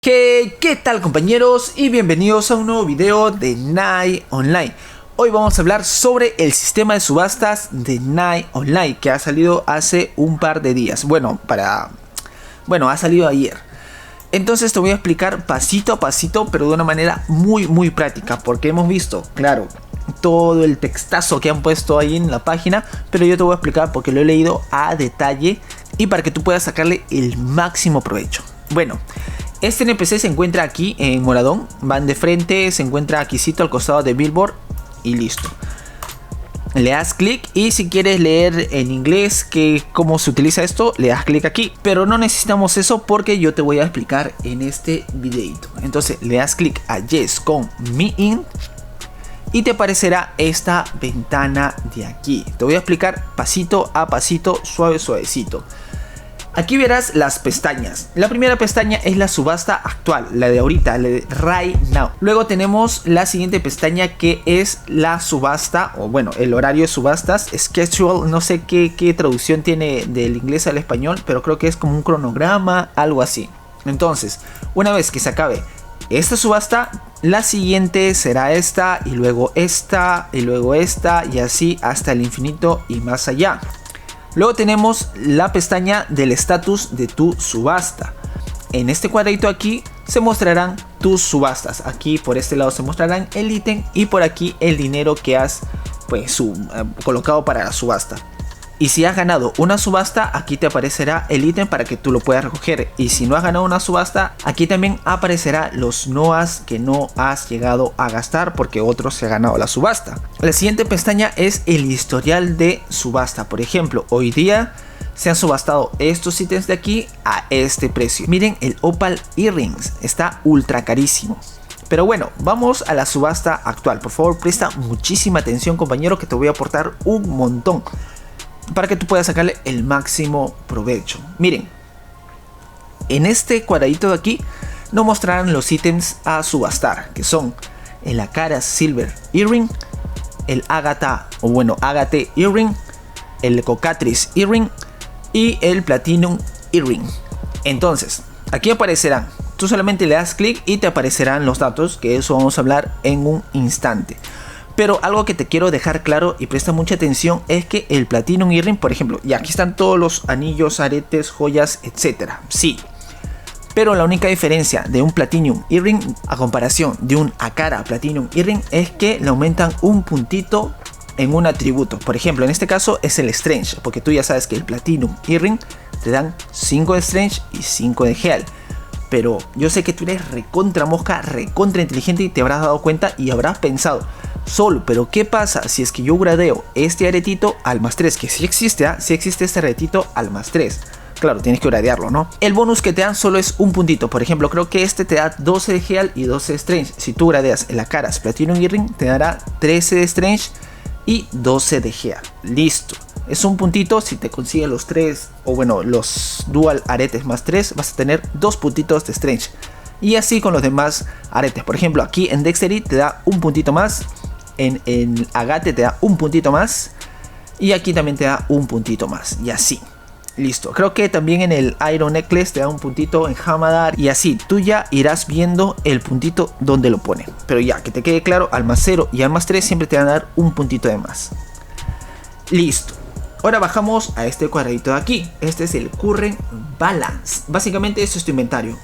¿Qué tal, compañeros? Y bienvenidos a un nuevo video de Night Online. Hoy vamos a hablar sobre el sistema de subastas de Night Online que ha salido hace un par de días. Bueno, ha salido ayer. Entonces te voy a explicar pasito a pasito, pero de una manera muy práctica, porque hemos visto, claro, todo el textazo que han puesto ahí en la página, pero yo te voy a explicar porque lo he leído a detalle y para que tú puedas sacarle el máximo provecho. Bueno, este NPC se encuentra aquí en Moradón, van de frente, se encuentra aquícito al costado de Billboard y listo. Le das clic y si quieres leer en inglés cómo se utiliza esto, le das clic aquí. Pero no necesitamos eso porque yo te voy a explicar en este videito. Entonces le das clic a Yes con Me In y te aparecerá esta ventana de aquí. Te voy a explicar pasito a pasito, suavecito. Aquí verás las pestañas. La primera pestaña es la subasta actual, la de ahorita, la de Right Now. Luego tenemos la siguiente pestaña que es la subasta, o bueno, el horario de subastas, Schedule, no sé qué traducción tiene del inglés al español, pero creo que es como un cronograma, algo así. Entonces, una vez que se acabe esta subasta, la siguiente será esta, y luego esta, y luego esta, y así hasta el infinito y más allá. Luego tenemos la pestaña del estatus de tu subasta. En este cuadrito aquí se mostrarán tus subastas. Aquí por este lado se mostrarán el ítem y por aquí el dinero que has colocado para la subasta. Y si has ganado una subasta, aquí te aparecerá el ítem para que tú lo puedas recoger. Y si no has ganado una subasta, aquí también aparecerá los NOAS que no has llegado a gastar porque otro se ha ganado la subasta. La siguiente pestaña es el historial de subasta. Por ejemplo, hoy día se han subastado estos ítems de aquí a este precio. Miren el Opal Earrings, está ultra carísimo. Pero bueno, vamos a la subasta actual. Por favor, presta muchísima atención, compañero, que te voy a aportar un montón para que tú puedas sacarle el máximo provecho. Miren, en este cuadradito de aquí nos mostrarán los ítems a subastar, que son el Akara Silver Earring, el Agate Earring, el Cockatrice Earring y el Platinum Earring. Entonces, aquí aparecerán, tú solamente le das clic y te aparecerán los datos, que eso vamos a hablar en un instante. Pero algo que te quiero dejar claro y presta mucha atención es que el Platinum Earring, por ejemplo, y aquí están todos los anillos, aretes, joyas, etcétera. Sí, pero la única diferencia de un Platinum Earring a comparación de un Akara Platinum Earring es que le aumentan un puntito en un atributo. Por ejemplo, en este caso es el Strange, porque tú ya sabes que el Platinum Earring te dan 5 de Strange y 5 de Heal. Pero yo sé que tú eres recontra mosca, recontra inteligente y te habrás dado cuenta y habrás pensado: Sol, pero ¿qué pasa si es que yo gradeo este aretito al más 3? Que sí existe, sí existe este aretito al más 3. Claro, tienes que gradearlo, ¿no? El bonus que te dan solo es un puntito. Por ejemplo, creo que este te da 12 de Heal y 12 de Strange. Si tú gradeas el Akara Platinum Earring, te dará 13 de Strange y 12 de Heal. Listo. Es un puntito. Si te consigues los 3, o bueno, los dual aretes más 3, vas a tener 2 puntitos de Strange. Y así con los demás aretes. Por ejemplo, aquí en Dexterity te da un puntito más. En Agate te da un puntito más. Y aquí también te da un puntito más. Y así. Listo. Creo que también en el Iron Necklace te da un puntito. En Hamadar. Y así. Tú ya irás viendo el puntito donde lo pone. Pero ya, que te quede claro, al más 0 y al más 3 siempre te van a dar un puntito de más. Listo. Ahora bajamos a este cuadradito de aquí. Este es el Current Balance. Básicamente esto es tu inventario.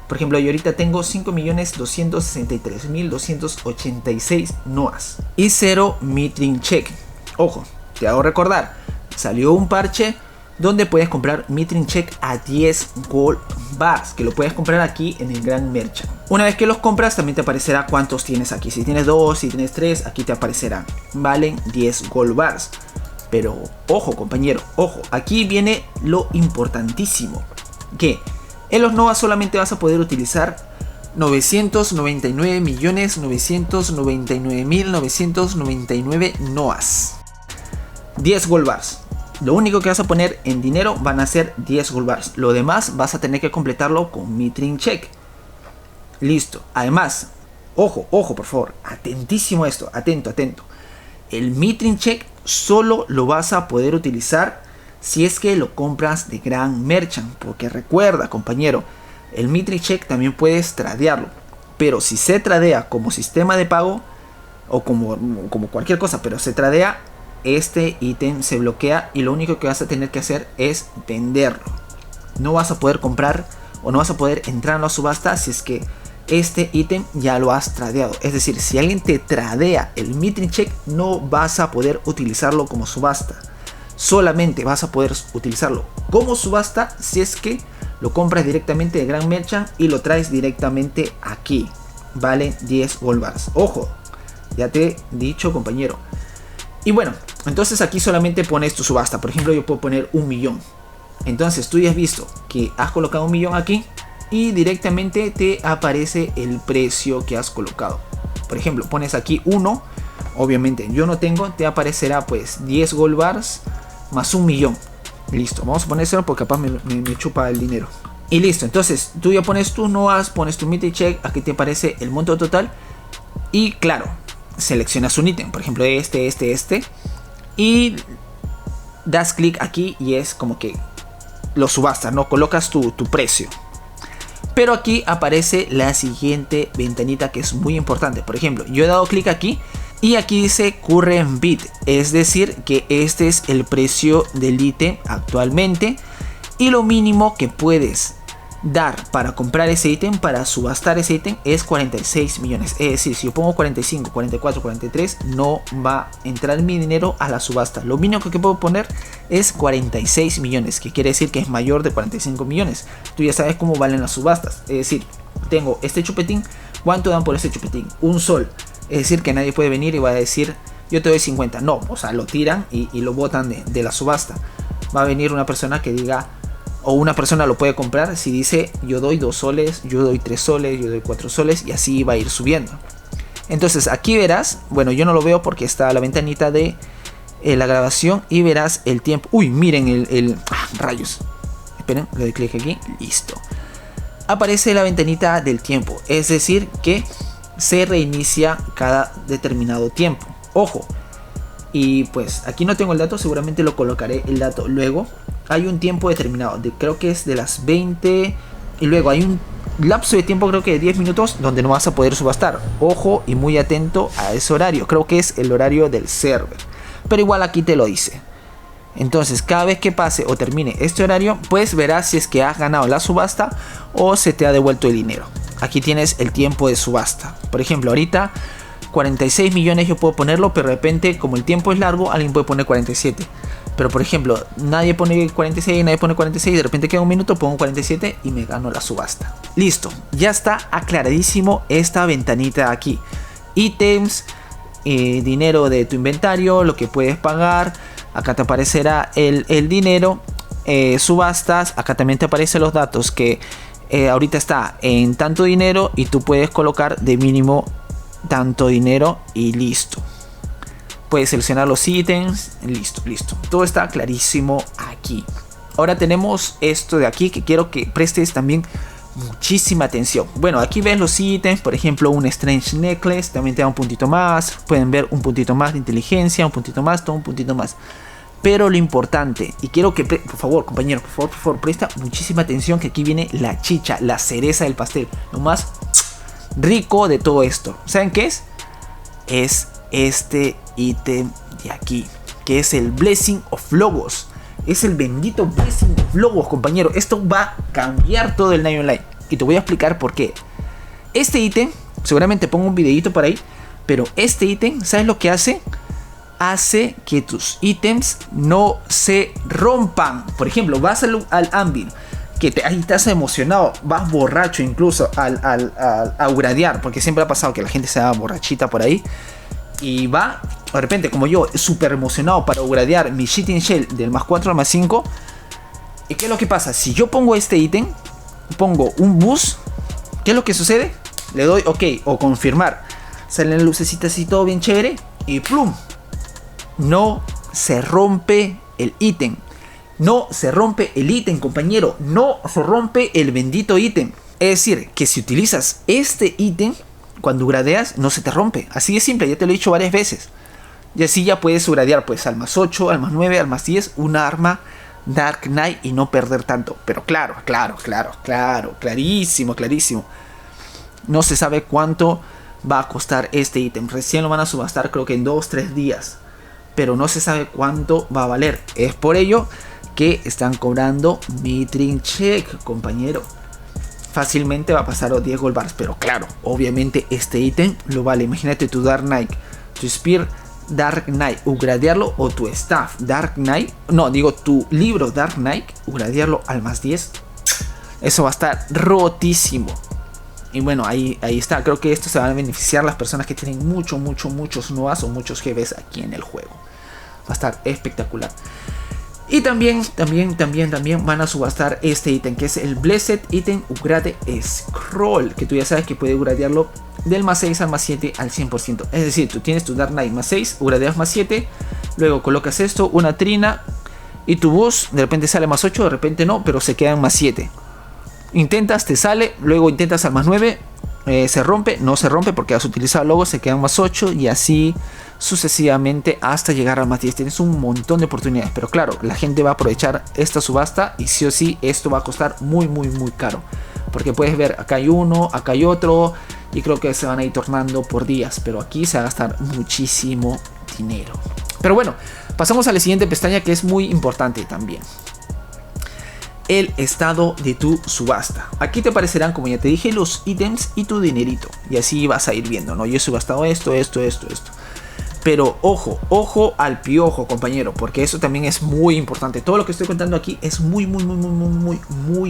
Por ejemplo, yo ahorita tengo 5.263.286 NOAS y 0 Mithril Check. Ojo, te hago recordar, salió un parche donde puedes comprar Mithril Check a 10 Gold Bars, que lo puedes comprar aquí en el Gran Merchant. Una vez que los compras también te aparecerá cuántos tienes aquí. Si tienes 2, si tienes 3, aquí te aparecerán. Valen 10 Gold Bars. Pero ojo, compañero, ojo, aquí viene lo importantísimo, que en los NOAS solamente vas a poder utilizar 999.999.999 NOAS. 10 Gold Bars. Lo único que vas a poner en dinero van a ser 10 Gold Bars. Lo demás vas a tener que completarlo con Mithril Check. Listo. Además, ojo, por favor, atentísimo a esto, atento. El Mithril Check solo lo vas a poder utilizar si es que lo compras de Gran Merchant, porque recuerda, compañero, El Mythic Check también puedes tradearlo, pero si se tradea como sistema de pago o como cualquier cosa, pero se tradea, este ítem se bloquea y lo único que vas a tener que hacer es venderlo. No vas a poder comprar o no vas a poder entrar en la subasta si es que este ítem ya lo has tradeado. Es decir, si alguien te tradea el Mythic Check, no vas a poder utilizarlo como subasta. Solamente vas a poder utilizarlo como subasta si es que lo compras directamente de Grand Merchant y lo traes directamente aquí. Vale 10 gold bars. Ojo, ya te he dicho, compañero. Y bueno, entonces aquí solamente pones tu subasta. Por ejemplo, yo puedo poner 1 millón. Entonces tú ya has visto que has colocado 1 millón aquí y directamente te aparece el precio que has colocado. Por ejemplo, pones aquí 1. Obviamente yo no tengo, te aparecerá pues 10 gold bars más 1 millón. Listo, vamos a ponérselo porque capaz me chupa el dinero. Y listo, entonces tú ya pones tu NOAS, pones tu Mythic Check, aquí te aparece el monto total. Y claro, seleccionas un ítem, por ejemplo este. Y das clic aquí y es como que lo subastas, ¿no? Colocas tu precio. Pero aquí aparece la siguiente ventanita que es muy importante. Por ejemplo, yo he dado clic aquí y aquí dice Current Bid, es decir que este es el precio del ítem actualmente y lo mínimo que puedes dar para comprar ese ítem, para subastar ese ítem, es 46 millones. Es decir, si yo pongo 45, 44, 43, no va a entrar mi dinero a la subasta. Lo mínimo que puedo poner es 46 millones, que quiere decir que es mayor de 45 millones. Tú ya sabes cómo valen las subastas. Es decir, tengo este chupetín, ¿cuánto dan por este chupetín? Un sol. Es decir, que nadie puede venir y va a decir, yo te doy 50. No, o sea, lo tiran y lo botan de la subasta. Va a venir una persona que diga, o una persona lo puede comprar si dice yo doy 2 soles, yo doy 3 soles, yo doy 4 soles y así va a ir subiendo. Entonces aquí verás, bueno, yo no lo veo porque está la ventanita de la grabación y verás el tiempo. Uy, miren rayos. Esperen, le doy clic aquí, listo. Aparece la ventanita del tiempo, es decir que se reinicia cada determinado tiempo. Ojo. Y pues aquí no tengo el dato, seguramente lo colocaré el dato luego. Hay un tiempo determinado, creo que es de las 20. Y luego hay un lapso de tiempo, creo que de 10 minutos, donde no vas a poder subastar. Ojo y muy atento a ese horario. Creo que es el horario del server. Pero igual aquí te lo dice. Entonces cada vez que pase o termine este horario, pues verás si es que has ganado la subasta o se te ha devuelto el dinero. Aquí tienes el tiempo de subasta. Por ejemplo, ahorita 46 millones yo puedo ponerlo, pero de repente como el tiempo es largo, alguien puede poner 47. Pero por ejemplo, nadie pone 46, nadie pone 46, de repente queda un minuto, pongo 47 y me gano la subasta. Listo, ya está aclaradísimo esta ventanita aquí. Ítems, dinero de tu inventario, lo que puedes pagar. Acá te aparecerá el dinero, subastas. Acá también te aparecen los datos que ahorita está en tanto dinero y tú puedes colocar de mínimo tanto dinero y listo. Puedes seleccionar los ítems, listo. Todo está clarísimo aquí. Ahora tenemos esto de aquí que quiero que prestes también muchísima atención. Bueno, aquí ves los ítems, por ejemplo un Strange Necklace, también te da un puntito más. Pueden ver un puntito más de inteligencia, un puntito más, todo un puntito más. Pero lo importante, y quiero que, por favor, compañero, por favor, presta muchísima atención, que aquí viene la chicha, la cereza del pastel. Lo más rico de todo esto, ¿saben qué es? Es este ítem de aquí, que es el Blessing of Logos. Es el bendito Blessing of Logos, compañero. Esto va a cambiar todo el Nine Online y te voy a explicar por qué. Este ítem, seguramente pongo un videito por ahí, pero este ítem, ¿sabes lo que hace? Hace que tus ítems no se rompan. Por ejemplo, vas al Anvil, que ahí estás emocionado, vas borracho incluso a uradear, porque siempre ha pasado que la gente se da borrachita por ahí y va, de repente como yo, súper emocionado para uradear mi Shitting Shell del más 4 al más 5. ¿Y qué es lo que pasa? Si yo pongo este ítem, pongo un bus, ¿qué es lo que sucede? Le doy ok o confirmar, salen lucecitas y todo bien chévere y plum, no se rompe el ítem. No se rompe el ítem, compañero. No se rompe el bendito ítem. Es decir, que si utilizas este ítem, cuando gradeas, no se te rompe. Así de simple, ya te lo he dicho varias veces. Y así ya puedes gradear pues al más 8, al más 9, al más 10, una arma Dark Knight y no perder tanto. Pero clarísimo. No se sabe cuánto va a costar este ítem. Recién lo van a subastar, creo que en 2-3 días. Pero no se sabe cuánto va a valer. Es por ello que están cobrando Mithril Check, compañero. Fácilmente va a pasar los 10 gold bars. Pero claro, obviamente este ítem lo vale. Imagínate tu Dark Knight, tu Spear Dark Knight, upgradearlo, o tu Staff Dark Knight. No, digo tu libro Dark Knight, upgradearlo al más 10. Eso va a estar rotísimo. Y bueno, ahí está. Creo que esto se va a beneficiar las personas que tienen muchos NOAs o muchos GBs aquí en el juego. Va a estar espectacular. Y también van a subastar este ítem, que es el Blessed Item Upgrade Scroll, que tú ya sabes que puedes upgradearlo del más 6 al más 7 al 100%. Es decir, tú tienes tu Dark Knight más 6, upgradeas más 7, luego colocas esto, una trina, y tu boss de repente sale más 8, de repente no, pero se quedan más 7. Intentas, te sale, luego intentas al más 9, se rompe, no se rompe porque has utilizado luego, se quedan más 8 y así sucesivamente hasta llegar al más 10. Tienes un montón de oportunidades, pero claro, la gente va a aprovechar esta subasta y sí o sí esto va a costar muy caro, porque puedes ver, acá hay uno, acá hay otro, y creo que se van a ir tornando por días, pero aquí se va a gastar muchísimo dinero. Pero bueno, pasamos a la siguiente pestaña, que es muy importante también: el estado de tu subasta. Aquí te aparecerán, como ya te dije, los ítems y tu dinerito, y así vas a ir viendo, ¿no? Yo he subastado esto. Pero ojo al piojo, compañero, porque eso también es muy importante. Todo lo que estoy contando aquí es muy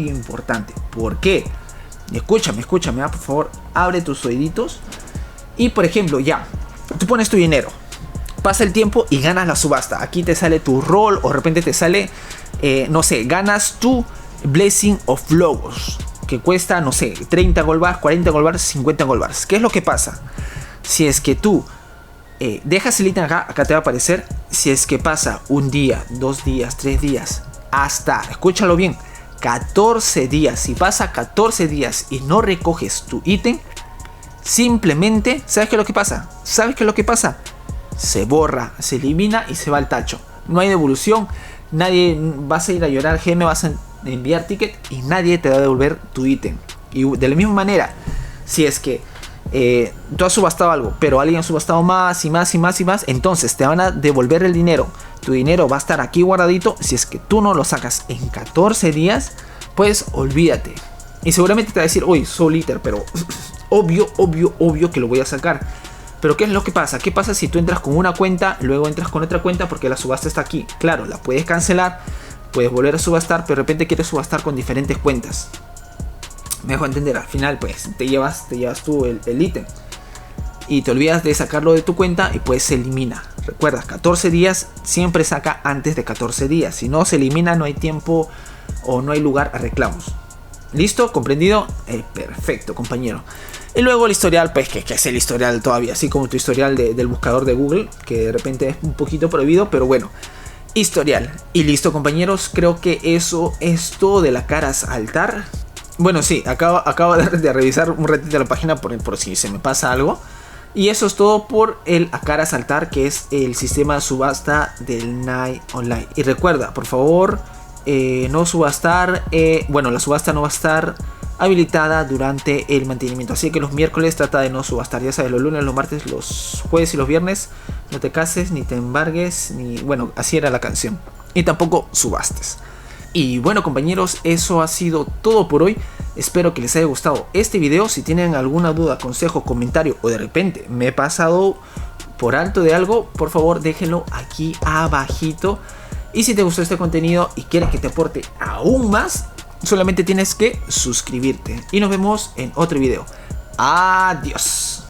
importante. ¿Por qué? Escúchame, por favor, abre tus oíditos. Y por ejemplo, ya, tú pones tu dinero, pasa el tiempo y ganas la subasta. Aquí te sale tu rol, o de repente te sale, no sé, ganas tu Blessing of Logos, que cuesta, no sé, 30 gold bars, 40 gold bars, 50 gold bars. ¿Qué es lo que pasa? Si es que tú dejas el ítem acá te va a aparecer. Si es que pasa un día, 2 días, 3 días, hasta, escúchalo bien, 14 días. Si pasa 14 días y no recoges tu ítem, simplemente, ¿sabes qué es lo que pasa? Se borra, se elimina y se va al tacho. No hay devolución, nadie, vas a ir a llorar, GM, vas a enviar ticket y nadie te va a devolver tu ítem. Y de la misma manera, si es que tú has subastado algo, pero alguien ha subastado más, entonces te van a devolver el dinero. Tu dinero va a estar aquí guardadito. Si es que tú no lo sacas en 14 días, pues olvídate. Y seguramente te va a decir, uy, Soul Eater, pero obvio que lo voy a sacar. Pero ¿qué es lo que pasa? ¿Qué pasa si tú entras con una cuenta, luego entras con otra cuenta porque la subasta está aquí? Claro, la puedes cancelar, puedes volver a subastar, pero de repente quieres subastar con diferentes cuentas. Me dejo entender, al final pues te llevas tú el ítem y te olvidas de sacarlo de tu cuenta y pues se elimina. Recuerda, 14 días, siempre saca antes de 14 días. Si no se elimina, no hay tiempo o no hay lugar a reclamos. ¿Listo? ¿Comprendido? Perfecto, compañero. Y luego el historial, pues que es el historial todavía, así como tu historial del buscador de Google, que de repente es un poquito prohibido, pero bueno. Historial. Y listo, compañeros, creo que eso es todo de la Caras Altar. Bueno, sí, acabo de revisar un ratito la página por si se me pasa algo. Y eso es todo por el Caras Altar, que es el sistema de subasta del Night Online. Y recuerda, por favor, no subastar. Bueno, la subasta no va a estar habilitada durante el mantenimiento. Así que los miércoles trata de no subastar. Ya sabes, los lunes, los martes, los jueves y los viernes no te cases, ni te embargues, ni... Bueno, así era la canción. Y tampoco subastes. Y bueno, compañeros, eso ha sido todo por hoy. Espero que les haya gustado este video. Si tienen alguna duda, consejo, comentario o de repente me he pasado por alto de algo, por favor déjenlo aquí abajito. Y si te gustó este contenido y quieres que te aporte aún más, solamente tienes que suscribirte. Y nos vemos en otro video. Adiós.